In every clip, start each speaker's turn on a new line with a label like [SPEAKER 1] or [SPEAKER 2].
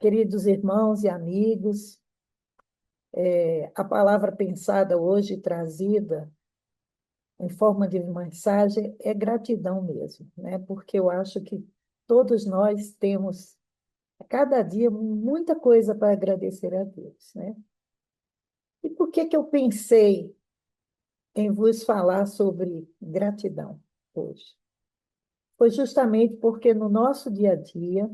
[SPEAKER 1] Queridos irmãos e amigos, a palavra pensada hoje, trazida em forma de mensagem, é gratidão mesmo, né? Porque eu acho que todos nós temos, a cada dia, muita coisa para agradecer a Deus, né? E por que que eu pensei em vos falar sobre gratidão hoje? Foi justamente porque no nosso dia a dia,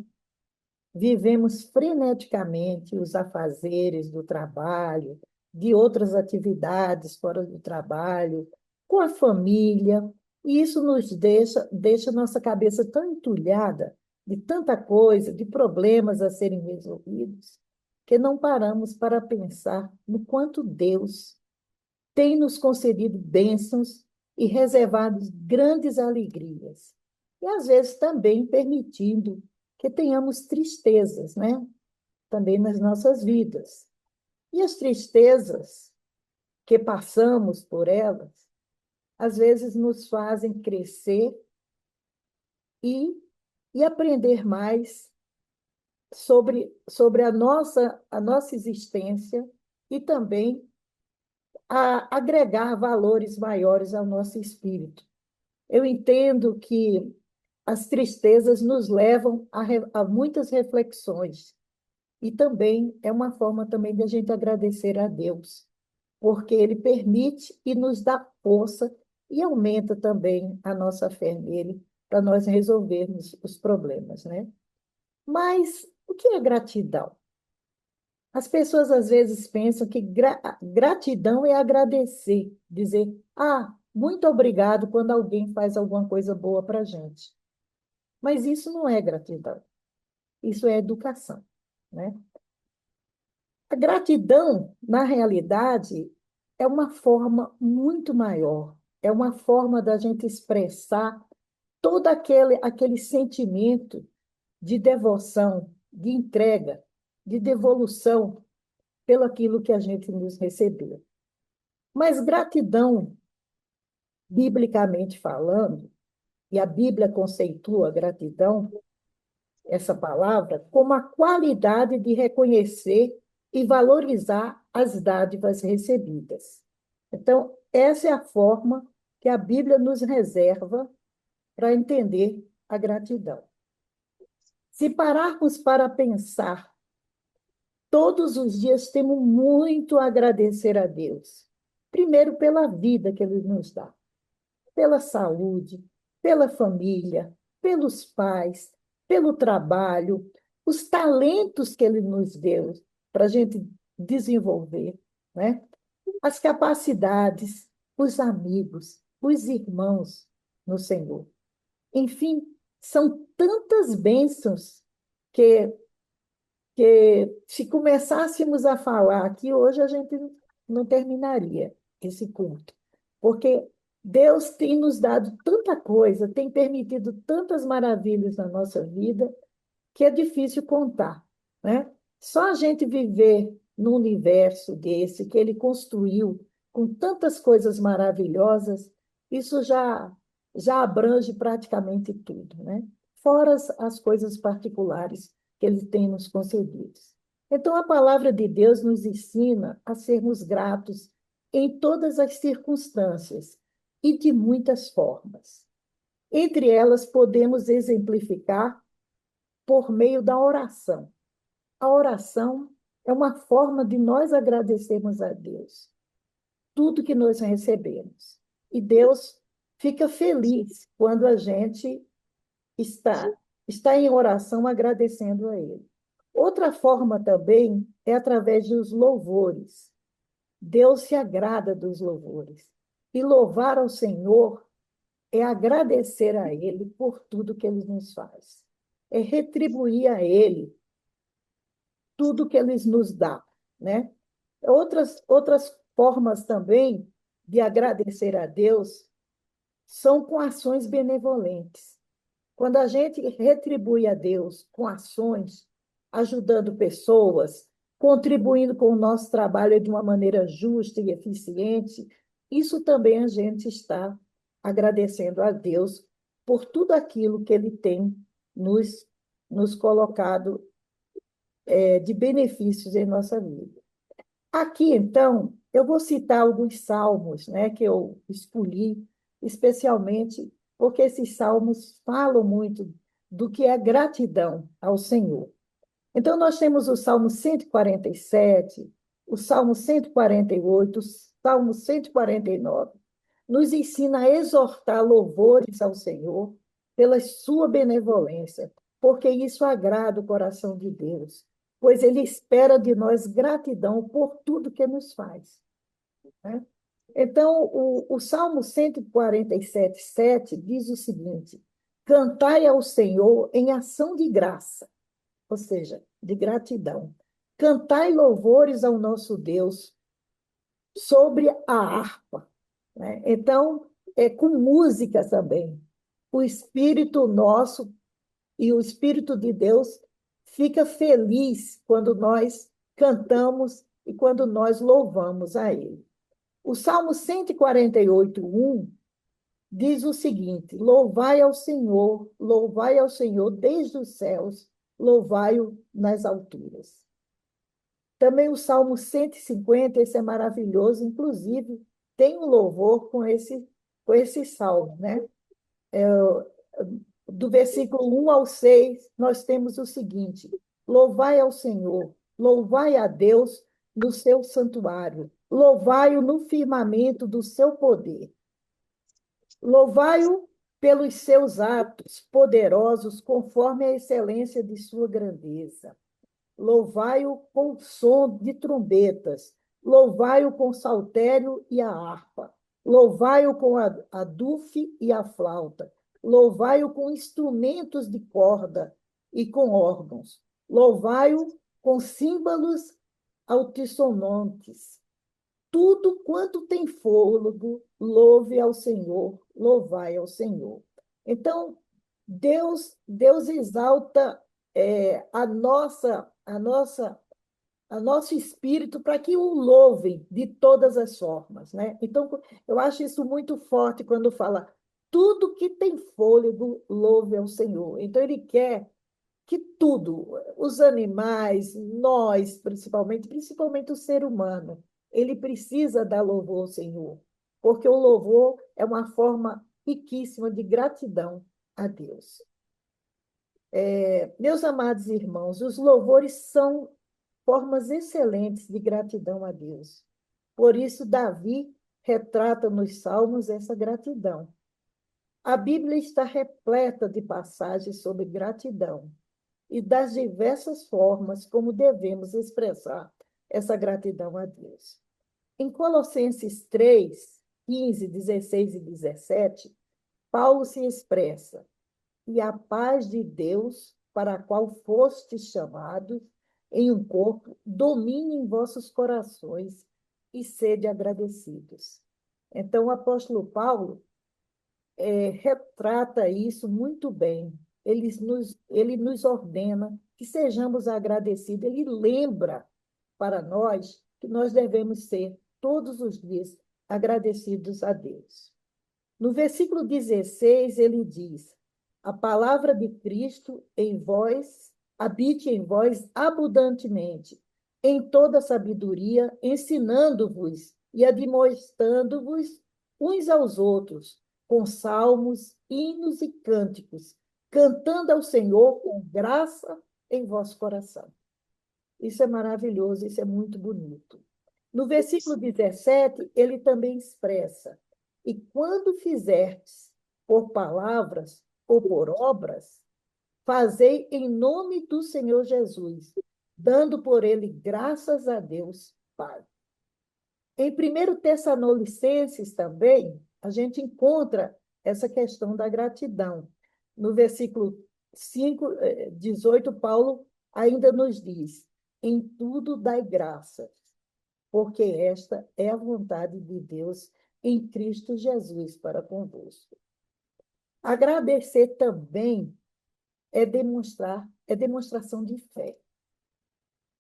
[SPEAKER 1] vivemos freneticamente os afazeres do trabalho, de outras atividades fora do trabalho, com a família, e isso nos deixa nossa cabeça tão entulhada de tanta coisa, de problemas a serem resolvidos, que não paramos para pensar no quanto Deus tem nos concedido bênçãos e reservado grandes alegrias. E às vezes também permitindo que tenhamos tristezas, né? Também nas nossas vidas. E as tristezas que passamos por elas, às vezes nos fazem crescer e, e aprender mais sobre a nossa existência e também agregar valores maiores ao nosso espírito. Eu entendo que as tristezas nos levam a muitas reflexões e também é uma forma também de a gente agradecer a Deus, porque Ele permite e nos dá força e aumenta também a nossa fé nele para nós resolvermos os problemas, né? Mas o que é gratidão? As pessoas às vezes pensam que gratidão é agradecer, dizer, muito obrigado quando alguém faz alguma coisa boa para a gente. Mas isso não é gratidão, isso é educação, né? A gratidão, na realidade, é uma forma muito maior, é uma forma da gente expressar todo aquele sentimento de devoção, de entrega, de devolução pelo aquilo que a gente nos recebeu. Mas gratidão, biblicamente falando, e a Bíblia conceitua a gratidão, essa palavra, como a qualidade de reconhecer e valorizar as dádivas recebidas. Então, essa é a forma que a Bíblia nos reserva para entender a gratidão. Se pararmos para pensar, todos os dias temos muito a agradecer a Deus. Primeiro, pela vida que Ele nos dá, pela saúde, pela família, pelos pais, pelo trabalho, os talentos que Ele nos deu para a gente desenvolver, né? As capacidades, os amigos, os irmãos no Senhor. Enfim, são tantas bênçãos que, que se começássemos a falar aqui, hoje a gente não terminaria esse culto, porque Deus tem nos dado tanta coisa, tem permitido tantas maravilhas na nossa vida, que é difícil contar, né? Só a gente viver num universo desse que ele construiu com tantas coisas maravilhosas, isso já abrange praticamente tudo, né? Fora as coisas particulares que ele tem nos concedido. Então, a palavra de Deus nos ensina a sermos gratos em todas as circunstâncias e de muitas formas. Entre elas, podemos exemplificar por meio da oração. A oração é uma forma de nós agradecermos a Deus tudo que nós recebemos. E Deus fica feliz quando a gente está, está em oração agradecendo a Ele. Outra forma também é através dos louvores. Deus se agrada dos louvores. E louvar ao Senhor é agradecer a Ele por tudo que Ele nos faz. É retribuir a Ele tudo que Ele nos dá, né? Outras formas também de agradecer a Deus são com ações benevolentes. Quando a gente retribui a Deus com ações, ajudando pessoas, contribuindo com o nosso trabalho de uma maneira justa e eficiente, isso também a gente está agradecendo a Deus por tudo aquilo que Ele tem nos colocado de benefícios em nossa vida. Aqui, então, eu vou citar alguns salmos, né, que eu escolhi, especialmente porque esses salmos falam muito do que é gratidão ao Senhor. Então, nós temos o Salmo 147, o Salmo 148, o Salmo 149. Nos ensina a exortar louvores ao Senhor pela sua benevolência, porque isso agrada o coração de Deus, pois ele espera de nós gratidão por tudo que nos faz, né? Então, o Salmo 147, 7 diz o seguinte: cantai ao Senhor em ação de graça, ou seja, de gratidão. Cantai louvores ao nosso Deus sobre a harpa, né? Então, é com música também. O Espírito nosso e o Espírito de Deus fica feliz quando nós cantamos e quando nós louvamos a Ele. O Salmo 148, 1 diz o seguinte: louvai ao Senhor desde os céus, louvai-o nas alturas. Também o Salmo 150, esse é maravilhoso, inclusive tem um louvor com esse salmo, né? Do versículo 1 ao 6, nós temos o seguinte: louvai ao Senhor, louvai a Deus no seu santuário, louvai-o no firmamento do seu poder. Louvai-o pelos seus atos poderosos, conforme a excelência de sua grandeza. Louvai-o com som de trombetas, louvai-o com saltério e a harpa, louvai-o com a dufe e a flauta, louvai-o com instrumentos de corda e com órgãos, louvai-o com símbolos altissonantes. Tudo quanto tem fôlego, louve ao Senhor, louvai ao Senhor. Então, Deus exalta a nosso espírito para que o louvem de todas as formas, né? Então, eu acho isso muito forte quando fala tudo que tem fôlego, louve ao Senhor. Então, ele quer que tudo, os animais, nós, principalmente o ser humano, ele precisa dar louvor ao Senhor, porque o louvor é uma forma riquíssima de gratidão a Deus. Meus amados irmãos, os louvores são formas excelentes de gratidão a Deus. Por isso, Davi retrata nos Salmos essa gratidão. A Bíblia está repleta de passagens sobre gratidão e das diversas formas como devemos expressar essa gratidão a Deus. Em Colossenses 3, 15, 16 e 17, Paulo se expressa: e a paz de Deus, para a qual fostes chamados em um corpo, domine em vossos corações e sede agradecidos. Então, o apóstolo Paulo retrata isso muito bem. Ele nos ordena que sejamos agradecidos. Ele lembra para nós que nós devemos ser, todos os dias, agradecidos a Deus. No versículo 16, ele diz: a palavra de Cristo em vós, habite em vós abundantemente, em toda sabedoria, ensinando-vos e admoestando-vos uns aos outros, com salmos, hinos e cânticos, cantando ao Senhor com graça em vosso coração. Isso é maravilhoso, isso é muito bonito. No versículo 17, ele também expressa: e quando fizerdes por palavras ou por obras, fazei em nome do Senhor Jesus, dando por ele graças a Deus Pai. Em 1 Tessalonicenses também, a gente encontra essa questão da gratidão. No versículo 5, 18, Paulo ainda nos diz: em tudo dai graças, porque esta é a vontade de Deus em Cristo Jesus para convosco. Agradecer também é demonstração de fé,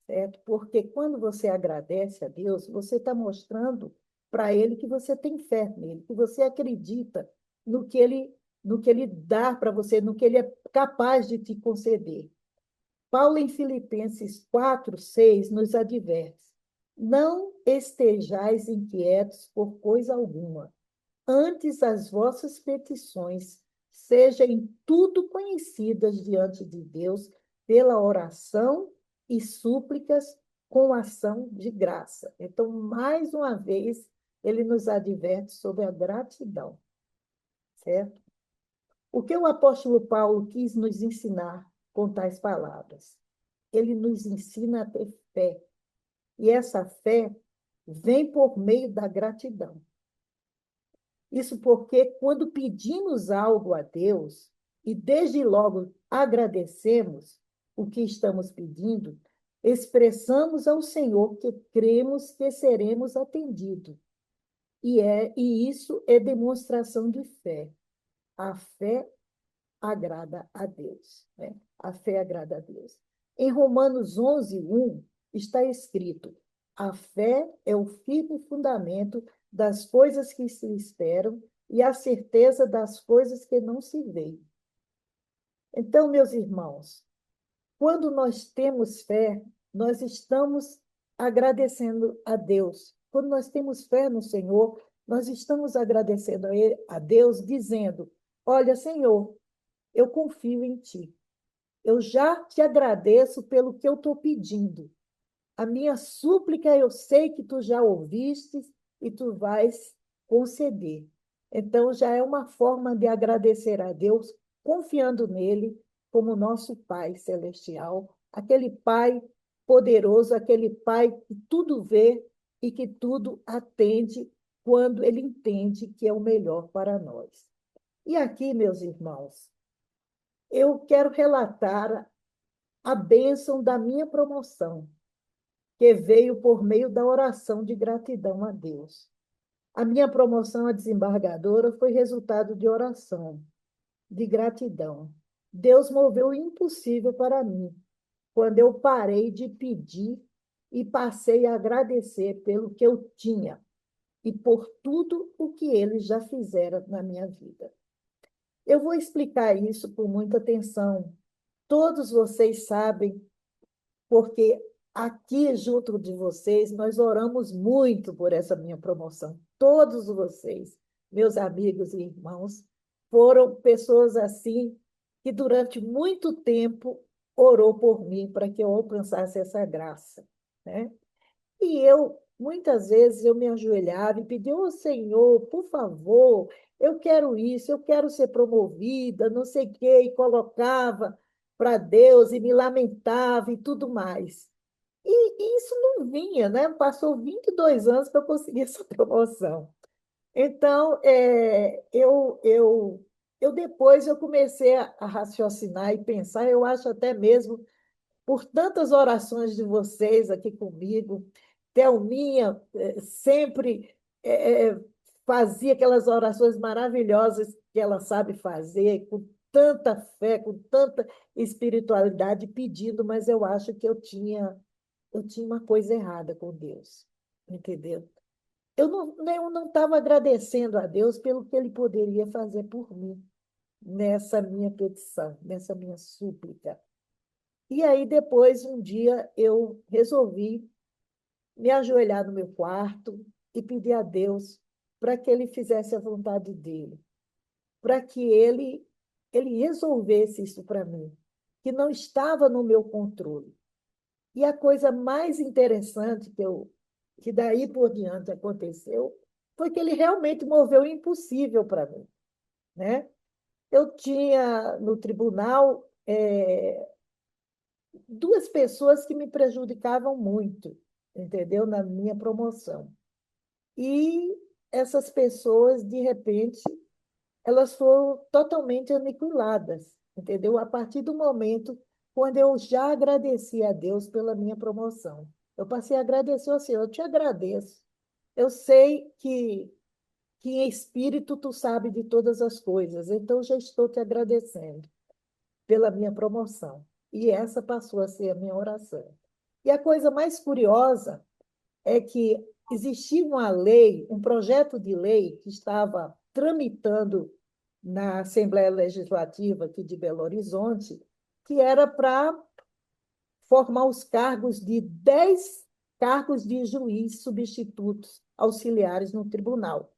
[SPEAKER 1] certo? Porque quando você agradece a Deus, você está mostrando para Ele que você tem fé nele, que você acredita no que Ele dá para você, no que Ele é capaz de te conceder. Paulo, em Filipenses 4:6, nos adverte: não estejais inquietos por coisa alguma, antes as vossas petições sejam em tudo conhecidas diante de Deus pela oração e súplicas com ação de graça. Então, mais uma vez, ele nos adverte sobre a gratidão, certo? O que o apóstolo Paulo quis nos ensinar com tais palavras? Ele nos ensina a ter fé. E essa fé vem por meio da gratidão. Isso porque, quando pedimos algo a Deus, e desde logo agradecemos o que estamos pedindo, expressamos ao Senhor que cremos que seremos atendidos. E isso é demonstração de fé. A fé agrada a Deus, né? A fé agrada a Deus. Em Romanos 11:1 está escrito: a fé é o firme fundamento das coisas que se esperam e a certeza das coisas que não se veem. Então, meus irmãos, quando nós temos fé, nós estamos agradecendo a Deus. Quando nós temos fé no Senhor, nós estamos agradecendo a Deus, dizendo: olha, Senhor, eu confio em Ti. Eu já te agradeço pelo que eu estou pedindo. A minha súplica eu sei que tu já ouviste e tu vais conceder. Então, já é uma forma de agradecer a Deus, confiando nele como nosso Pai celestial, aquele Pai poderoso, aquele Pai que tudo vê e que tudo atende quando ele entende que é o melhor para nós. E aqui, meus irmãos, eu quero relatar a bênção da minha promoção, que veio por meio da oração de gratidão a Deus. A minha promoção a desembargadora foi resultado de oração, de gratidão. Deus moveu o impossível para mim, quando eu parei de pedir e passei a agradecer pelo que eu tinha e por tudo o que ele já fizera na minha vida. Eu vou explicar isso com muita atenção. Todos vocês sabem, porque aqui junto de vocês nós oramos muito por essa minha promoção. Todos vocês, meus amigos e irmãos, foram pessoas assim que durante muito tempo orou por mim para que eu alcançasse essa graça, né? E eu, muitas vezes, eu me ajoelhava e pedia: ô Senhor, por favor, eu quero isso, eu quero ser promovida, não sei o quê, e colocava para Deus e me lamentava e tudo mais. E isso não vinha, né? Passou 22 anos para eu conseguir essa promoção. Então, eu depois eu comecei a raciocinar e pensar, eu acho até mesmo por tantas orações de vocês aqui comigo. Thelminha sempre fazia aquelas orações maravilhosas que ela sabe fazer, com tanta fé, com tanta espiritualidade, pedindo, mas eu acho que eu tinha uma coisa errada com Deus, entendeu? Eu não estava agradecendo a Deus pelo que Ele poderia fazer por mim nessa minha petição, nessa minha súplica. E aí, depois, um dia, eu resolvi me ajoelhar no meu quarto e pedir a Deus para que Ele fizesse a vontade dEle, para que Ele resolvesse isso para mim, que não estava no meu controle. E a coisa mais interessante que daí por diante aconteceu foi que Ele realmente moveu o impossível para mim, né? Eu tinha no tribunal duas pessoas que me prejudicavam muito, entendeu? Na minha promoção. E essas pessoas, de repente, elas foram totalmente aniquiladas, entendeu? A partir do momento quando eu já agradeci a Deus pela minha promoção. Eu passei a agradecer ao Senhor, eu te agradeço. Eu sei que em espírito tu sabe de todas as coisas, então já estou te agradecendo pela minha promoção. E essa passou a ser a minha oração. E a coisa mais curiosa é que existia uma lei, um projeto de lei que estava tramitando na Assembleia Legislativa aqui de Belo Horizonte, que era para formar os cargos de 10 cargos de juiz substitutos auxiliares no tribunal.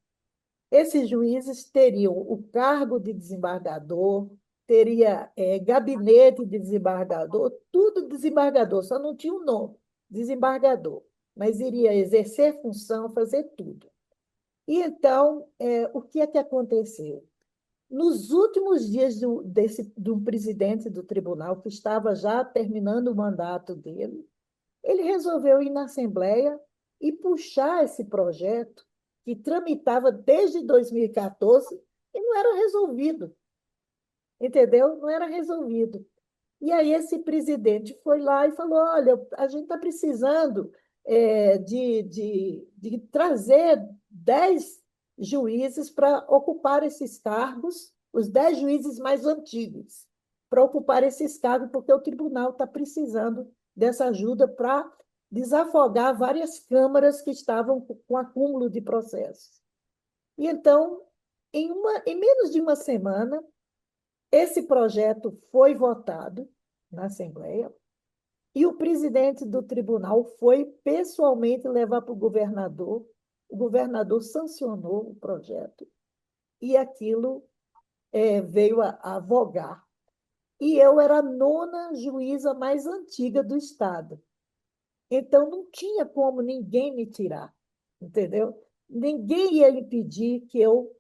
[SPEAKER 1] Esses juízes teriam o cargo de desembargador, teria gabinete de desembargador, tudo desembargador, só não tinha o nome, desembargador, mas iria exercer função, fazer tudo. E então, o que é que aconteceu? Nos últimos dias do presidente do tribunal, que estava já terminando o mandato dele, ele resolveu ir na Assembleia e puxar esse projeto que tramitava desde 2014 e não era resolvido, entendeu? Não era resolvido. E aí esse presidente foi lá e falou, olha, a gente está precisando de trazer 10 juízes para ocupar esses cargos, os 10 juízes mais antigos, para ocupar esses cargos, porque o tribunal está precisando dessa ajuda para desafogar várias câmaras que estavam com acúmulo de processos. E então, em menos de uma semana, esse projeto foi votado na Assembleia e o presidente do tribunal foi pessoalmente levar para o governador sancionou o projeto e aquilo veio a vogar. E eu era a nona juíza mais antiga do Estado. Então, não tinha como ninguém me tirar, entendeu? Ninguém ia impedir que eu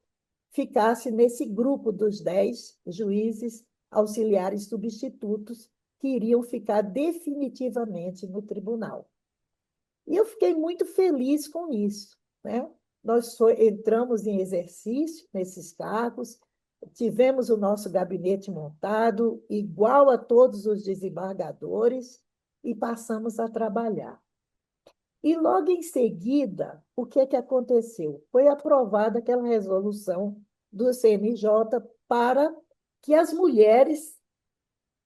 [SPEAKER 1] ficasse nesse grupo dos 10 juízes auxiliares substitutos que iriam ficar definitivamente no tribunal. E eu fiquei muito feliz com isso, né? Nós entramos em exercício nesses cargos, tivemos o nosso gabinete montado, igual a todos os desembargadores, e passamos a trabalhar. E logo em seguida, o que é que aconteceu? Foi aprovada aquela resolução do CNJ para que as mulheres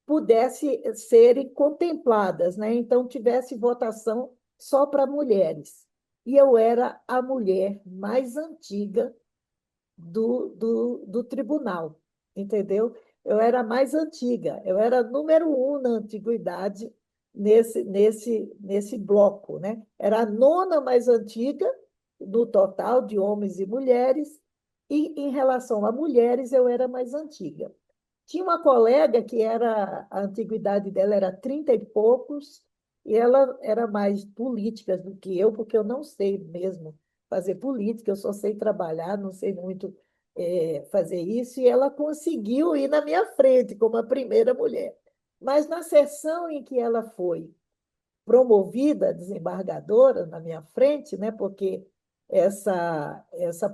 [SPEAKER 1] pudessem serem contempladas, né? Então, tivesse votação só para mulheres. E eu era a mulher mais antiga do tribunal, entendeu? Eu era a mais antiga, eu era número 1 na antiguidade nesse bloco, né? Era a nona mais antiga no total de homens e mulheres, e em relação a mulheres, eu era mais antiga. Tinha uma colega que a antiguidade dela era 30 e poucos, e ela era mais política do que eu, porque eu não sei mesmo fazer política, eu só sei trabalhar, não sei muito fazer isso, e ela conseguiu ir na minha frente como a primeira mulher. Mas na sessão em que ela foi promovida desembargadora na minha frente, né, porque essa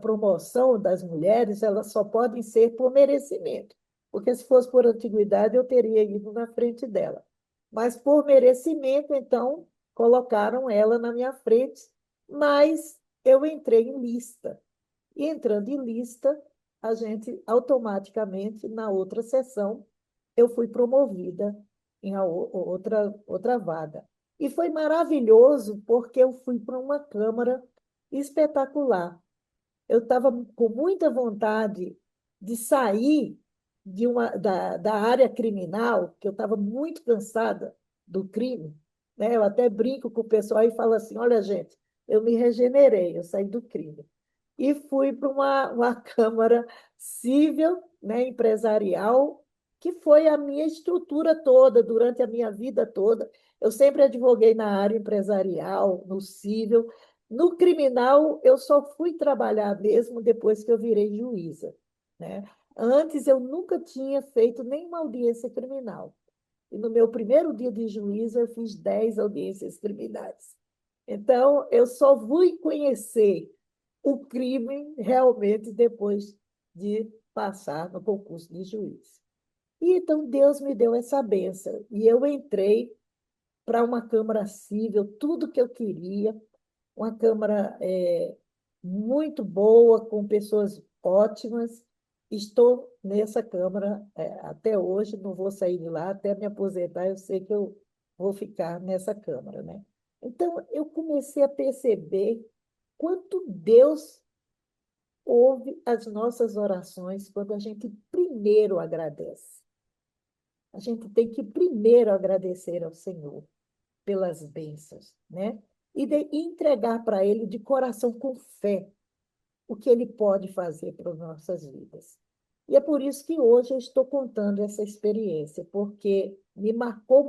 [SPEAKER 1] promoção das mulheres elas só podem ser por merecimento, porque se fosse por antiguidade eu teria ido na frente dela. Mas por merecimento, então, colocaram ela na minha frente, mas eu entrei em lista. E entrando em lista, a gente automaticamente, na outra sessão, eu fui promovida em outra vaga. E foi maravilhoso, porque eu fui para uma Câmara espetacular. Eu estava com muita vontade de sair da área criminal, que eu estava muito cansada do crime. Né? Eu até brinco com o pessoal e falo assim: olha, gente, eu me regenerei, eu saí do crime. E fui para uma Câmara civil, né, empresarial, que foi a minha estrutura toda, durante a minha vida toda. Eu sempre advoguei na área empresarial, no civil. No criminal, eu só fui trabalhar mesmo depois que eu virei juíza, né? Antes, eu nunca tinha feito nenhuma audiência criminal. E no meu primeiro dia de juíza, eu fiz 10 audiências criminais. Então, eu só fui conhecer o crime realmente depois de passar no concurso de juiz. E então Deus me deu essa benção e eu entrei para uma Câmara Civil, tudo que eu queria, uma Câmara muito boa, com pessoas ótimas. Estou nessa Câmara até hoje, não vou sair de lá até me aposentar, eu sei que eu vou ficar nessa Câmara, né? Então, eu comecei a perceber quanto Deus ouve as nossas orações quando a gente primeiro agradece. A gente tem que primeiro agradecer ao Senhor. pelas bênçãos, né? E entregar para Ele de coração com fé o que Ele pode fazer para as nossas vidas. E é por isso que hoje eu estou contando essa experiência, porque me marcou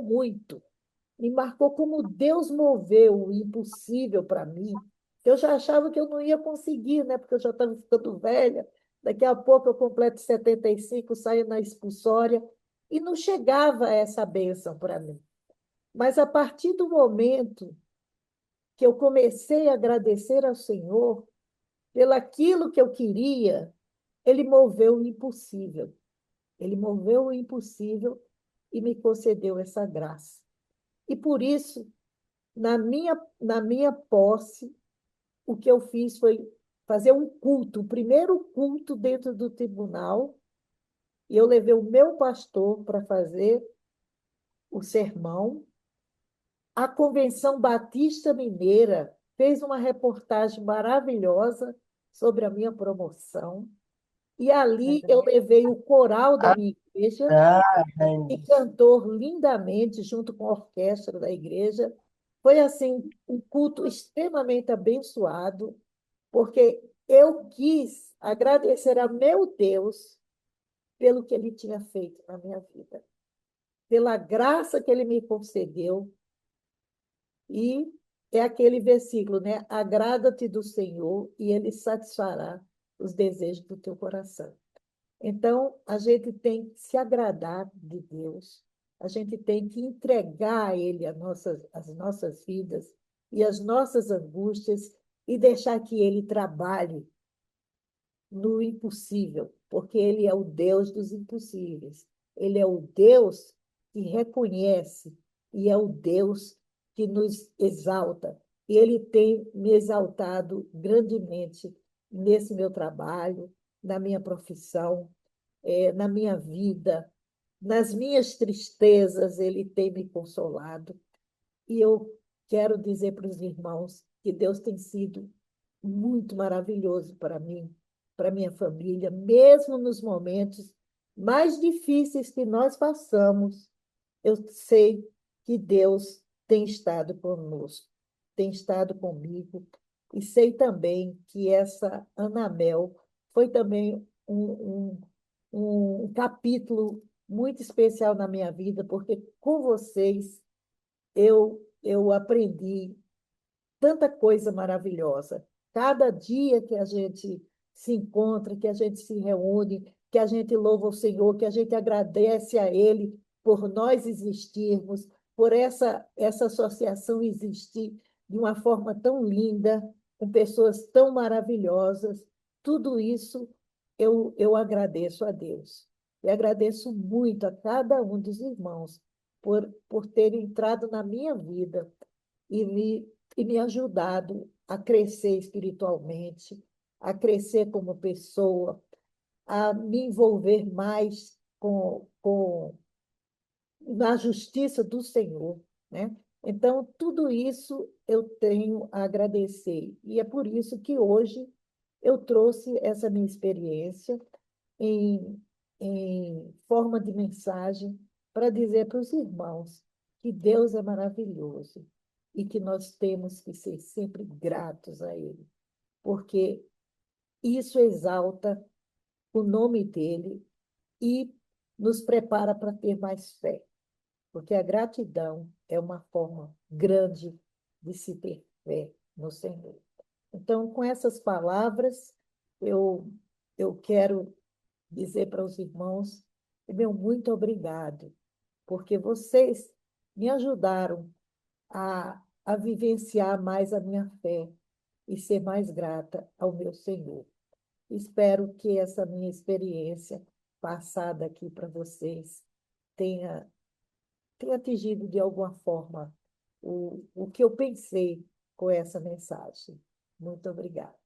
[SPEAKER 1] como Deus moveu o impossível para mim. Eu já achava que eu não ia conseguir, né? Porque eu já estava ficando velha. Daqui a pouco eu completo 75, saio na expulsória, e não chegava essa bênção para mim. Mas a partir do momento que eu comecei a agradecer ao Senhor pelaquilo que eu queria, Ele moveu o impossível. Ele moveu o impossível e me concedeu essa graça. E por isso, na minha posse, o que eu fiz foi fazer um culto, o primeiro culto dentro do tribunal, e eu levei o meu pastor para fazer o sermão. A Convenção Batista Mineira fez uma reportagem maravilhosa sobre a minha promoção. E ali eu levei o coral da minha igreja e cantou lindamente junto com a orquestra da igreja. Foi assim um culto extremamente abençoado, porque eu quis agradecer a meu Deus pelo que ele tinha feito na minha vida, pela graça que ele me concedeu. E é aquele versículo, né? Agrada-te do Senhor e ele satisfará os desejos do teu coração. Então, a gente tem que se agradar de Deus, a gente tem que entregar a Ele as nossas vidas e as nossas angústias e deixar que Ele trabalhe no impossível, porque Ele é o Deus dos impossíveis. Ele é o Deus que reconhece e é o Deus que nos exalta. E Ele tem me exaltado grandemente nesse meu trabalho, na minha profissão, na minha vida, nas minhas tristezas, Ele tem me consolado. E eu quero dizer para os irmãos que Deus tem sido muito maravilhoso para mim, para minha família, mesmo nos momentos mais difíceis que nós passamos. Eu sei que Deus tem estado conosco, tem estado comigo, e sei também que essa Anabel foi também um capítulo muito especial na minha vida, porque com vocês eu aprendi tanta coisa maravilhosa. Cada dia que a gente se encontra, que a gente se reúne, que a gente louva o Senhor, que a gente agradece a Ele por nós existirmos, por essa associação existir de uma forma tão linda, com pessoas tão maravilhosas. Tudo isso eu agradeço a Deus. E agradeço muito a cada um dos irmãos por terem entrado na minha vida e me ajudado a crescer espiritualmente, a crescer como pessoa, a me envolver mais na justiça do Senhor, né? Então, tudo isso eu tenho a agradecer. E é por isso que hoje eu trouxe essa minha experiência em, em forma de mensagem para dizer para os irmãos que Deus é maravilhoso e que nós temos que ser sempre gratos a Ele, porque isso exalta o nome dEle e nos prepara para ter mais fé, porque a gratidão é uma forma grande de se ter fé no Senhor. Então, com essas palavras, eu, eu quero dizer para os irmãos, meu muito obrigado, porque vocês me ajudaram a vivenciar mais a minha fé e ser mais grata ao meu Senhor. Espero que essa minha experiência passada aqui para vocês tenha, tenha atingido de alguma forma o que eu pensei com essa mensagem. Muito obrigada.